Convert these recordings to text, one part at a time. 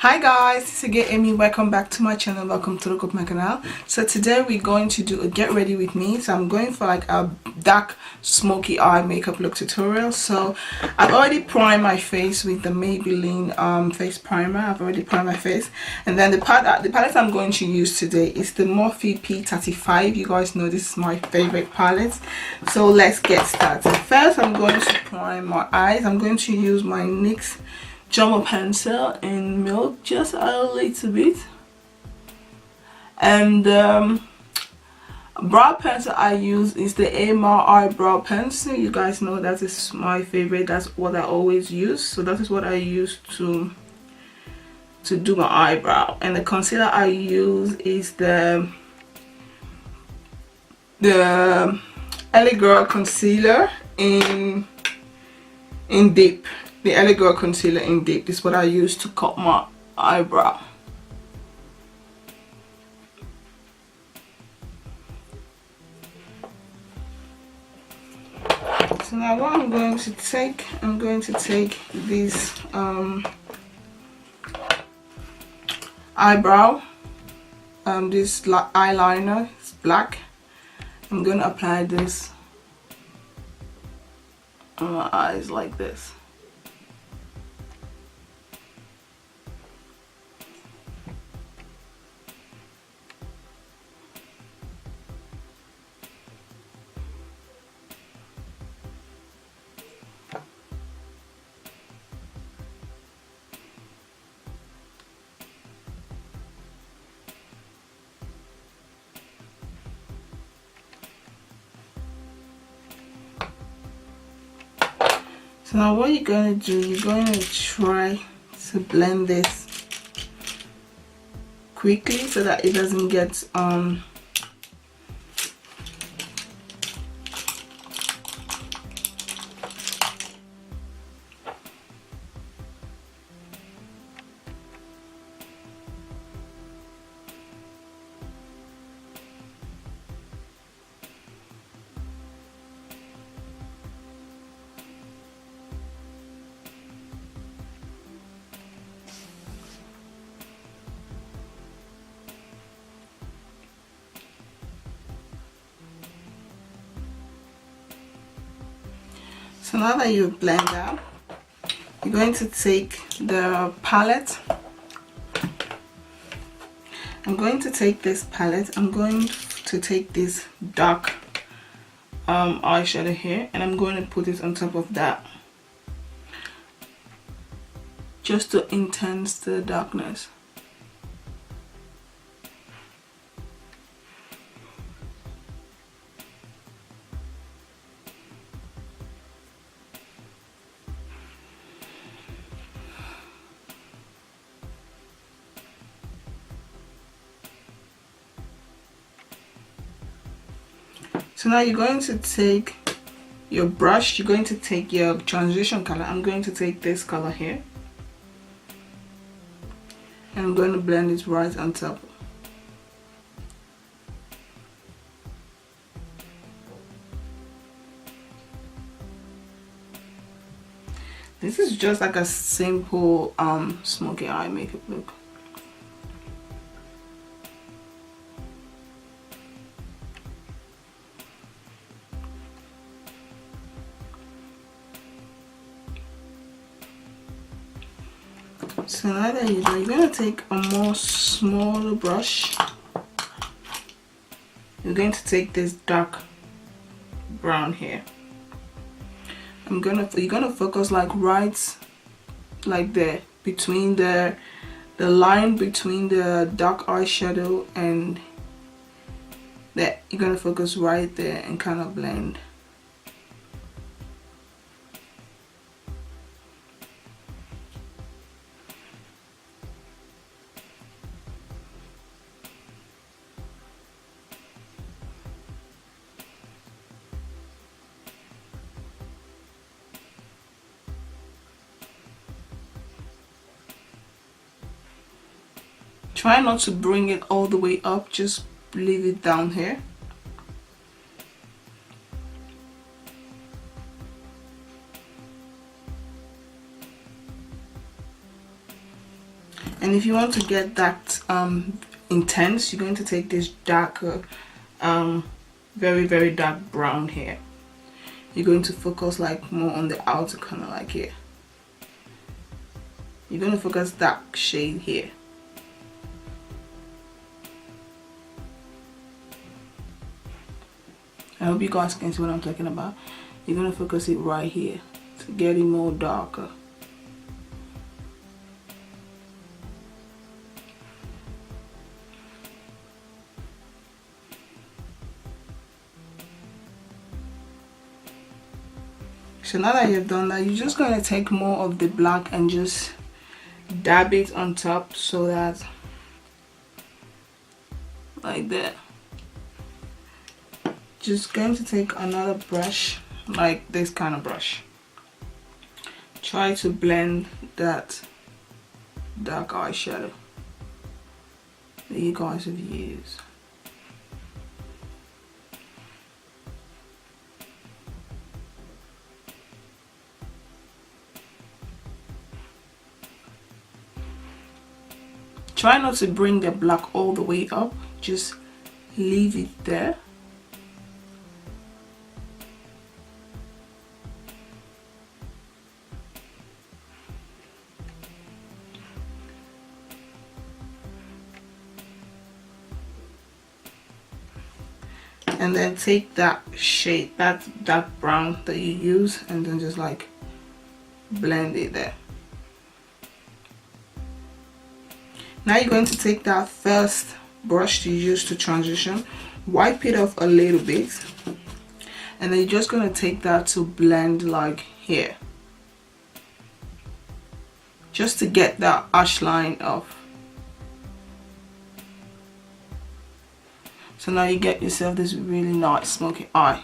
Hi guys, this is again Amy. Welcome back to my channel. Welcome to look up my canal. So today we're going to do a get ready with me. So I'm going for like a dark smoky eye makeup look tutorial. So I've already primed my face with the Maybelline face primer. I've already primed my face, and then the palette I'm going to use today is the Morphe P35. You guys know this is my favorite palette. So let's get started. First, I'm going to prime my eyes. I'm going to use my NYX Jumbo pencil in milk, just a little bit, and brow pencil I use is the AMR eyebrow pencil. You guys know that is my favorite. That's what I always use. So that is what I use to do my eyebrow. And the concealer I use is the LA Girl concealer in deep. The LA Girl concealer in deep. This is what I use to cut my eyebrow. So now what I'm going to take this eyebrow, this eyeliner, it's black. I'm going to apply this on my eyes like this. So now what you're going to do, you're going to try to blend this quickly so that it doesn't get So now that you blend out, you're going to take the palette. I'm going to take this palette. I'm going to take this dark eyeshadow here, and I'm going to put it on top of that, just to enhance the darkness. So now you're going to take your brush, you're going to take your transition color. I'm going to take this color here, and I'm going to blend it right on top. This is just like a simple smoky eye makeup look. So now that you're going to take a more smaller brush. You're going to take this dark brown here. You're gonna focus like right like there, between the line between the dark eyeshadow and that. You're gonna focus right there and kind of blend. Try not to bring it all the way up, just leave it down here. And if you want to get that intense, you're going to take this darker very, very dark brown here. You're going to focus like more on the outer corner, like here. You're going to focus that shade here. I hope you guys can see what I'm talking about. You're going to focus it right here to get it more darker. So now that you've done that, you're just going to take more of the black and just dab it on top, so that, like that. Just going to take another brush, like this kind of brush. Try to blend that dark eyeshadow that you guys have used. Try not to bring the black all the way up, just leave it there. And then take that shade, that dark brown that you use, and then just like blend it there. Now you're going to take that first brush you used to transition, wipe it off a little bit, and then you're just going to take that to blend like here, just to get that ash line off. So now you get yourself this really nice smoky eye.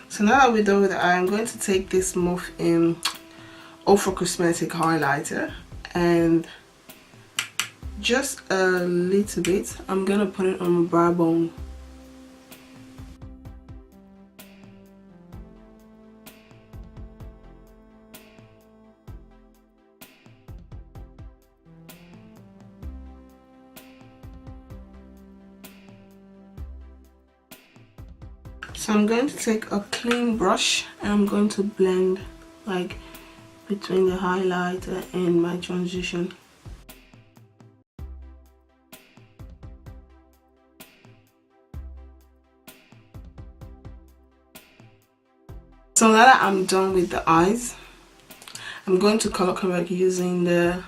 So now that we're done with the eye, I'm going to take this Morph Ultra Cosmetic highlighter, and just a little bit, I'm gonna put it on my brow bone. So I'm going to take a clean brush and I'm going to blend like between the highlighter and my transition. So now that I'm done with the eyes, I'm going to color correct using the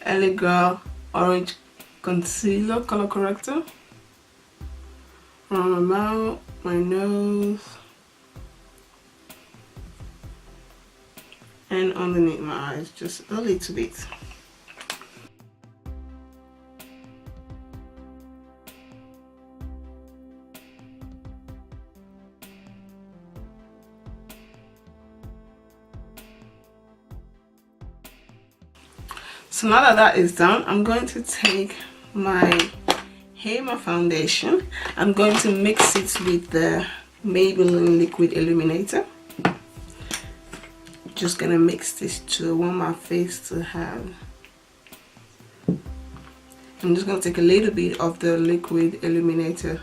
LA Girl Orange Concealer color corrector. From my mouth, my nose, and underneath my eyes, just a little bit. So now that that is done, I'm going to take my Hammer foundation. I'm going to mix it with the Maybelline Liquid Illuminator. Just gonna mix this to I want my face to have. I'm just gonna take a little bit of the Liquid Illuminator.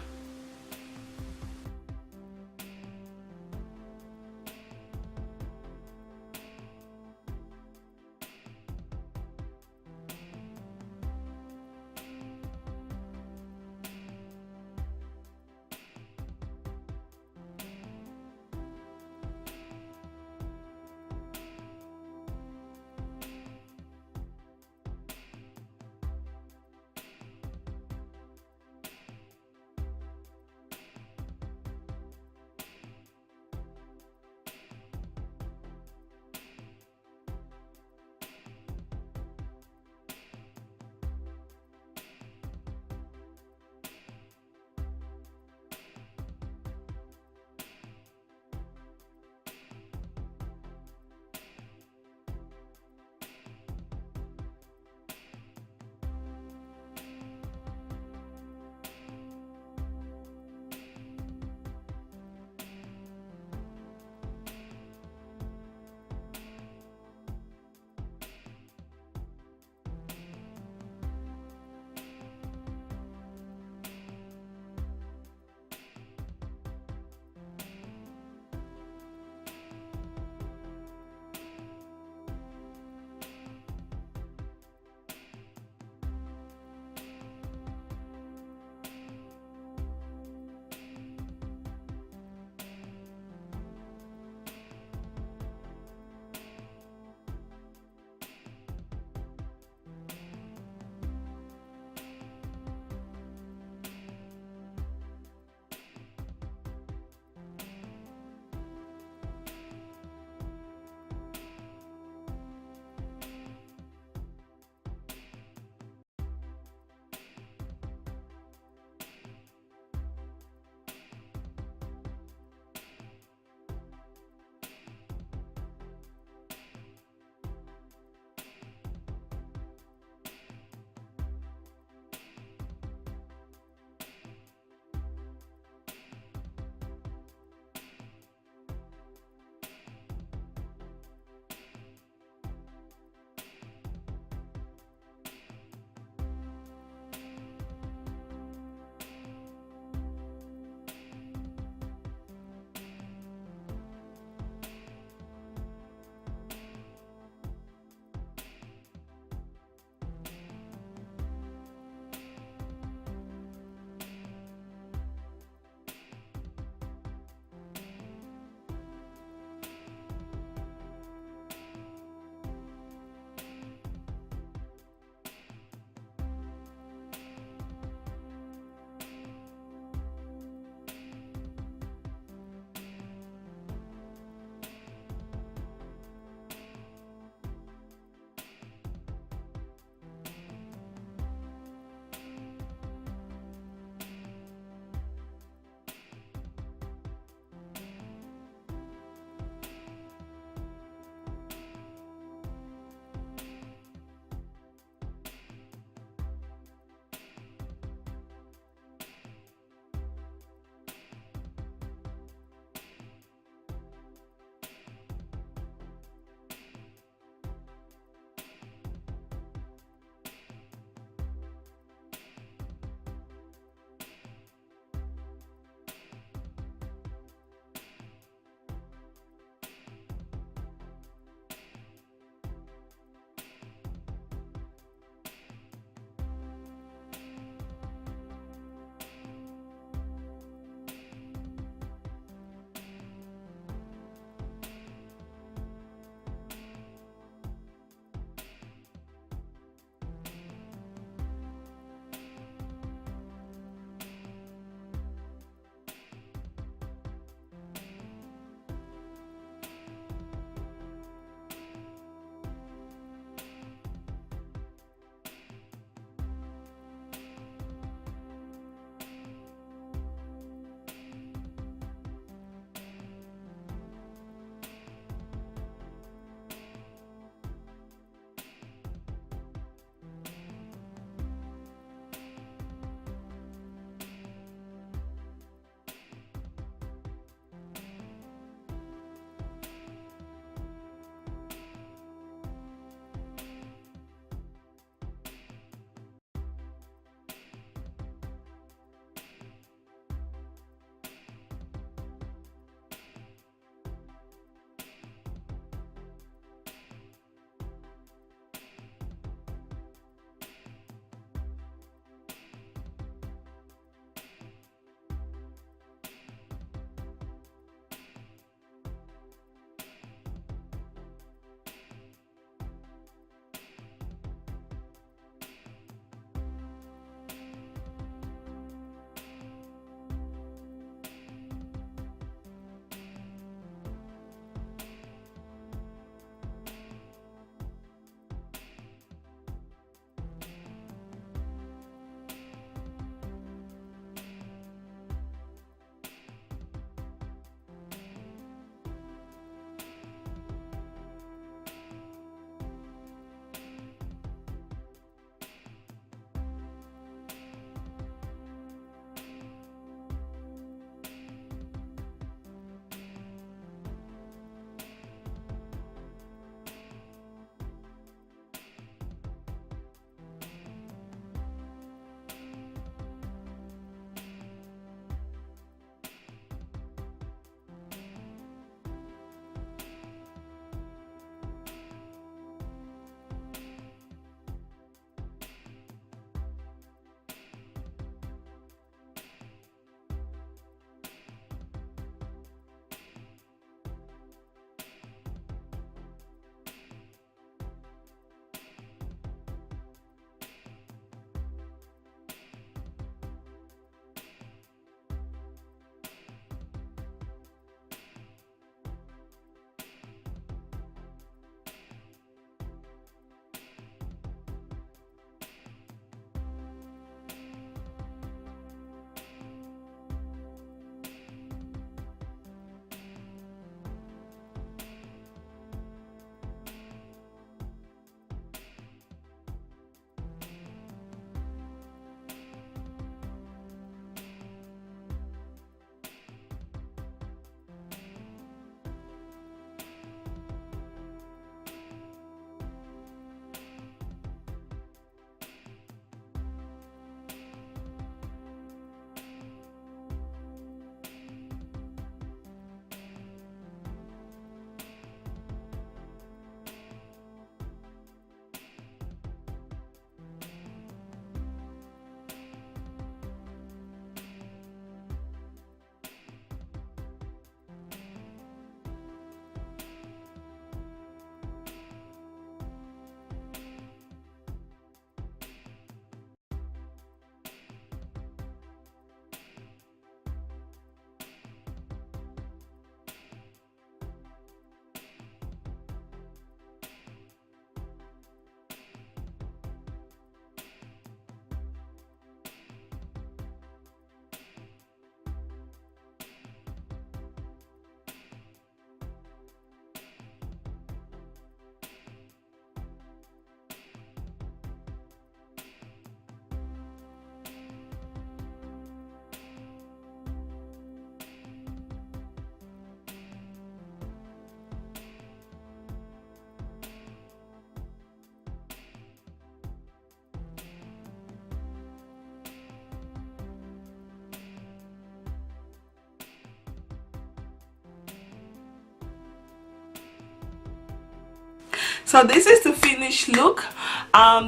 So this is the finished look.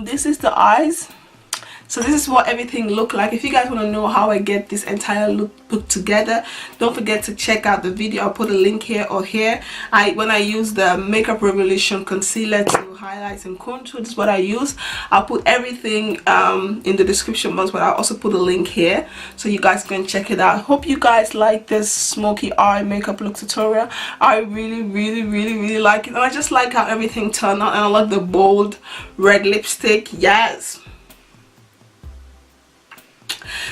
This is the eyes. So this is what everything look like. If you guys want to know how I get this entire look put together, don't forget to check out the video. I'll put a link here or here. When I use the Makeup Revolution concealer to highlight and contour, this is what I use. I'll put everything in the description box, but I'll also put a link here so you guys can check it out. Hope you guys like this smoky eye makeup look tutorial. I really like it, and I just like how everything turned out, and I like the bold red lipstick. Yes.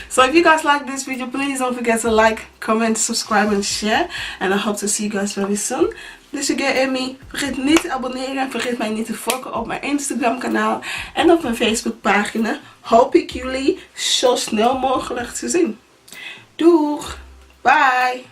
So if you guys like this video, please don't forget to like, comment, subscribe en share. And I hope to see you guys very soon. Dus Amy, vergeet niet te abonneren en vergeet mij niet te volgen op mijn Instagram kanaal en op mijn Facebook pagina. Hoop ik jullie zo snel mogelijk te zien. Doeg! Bye!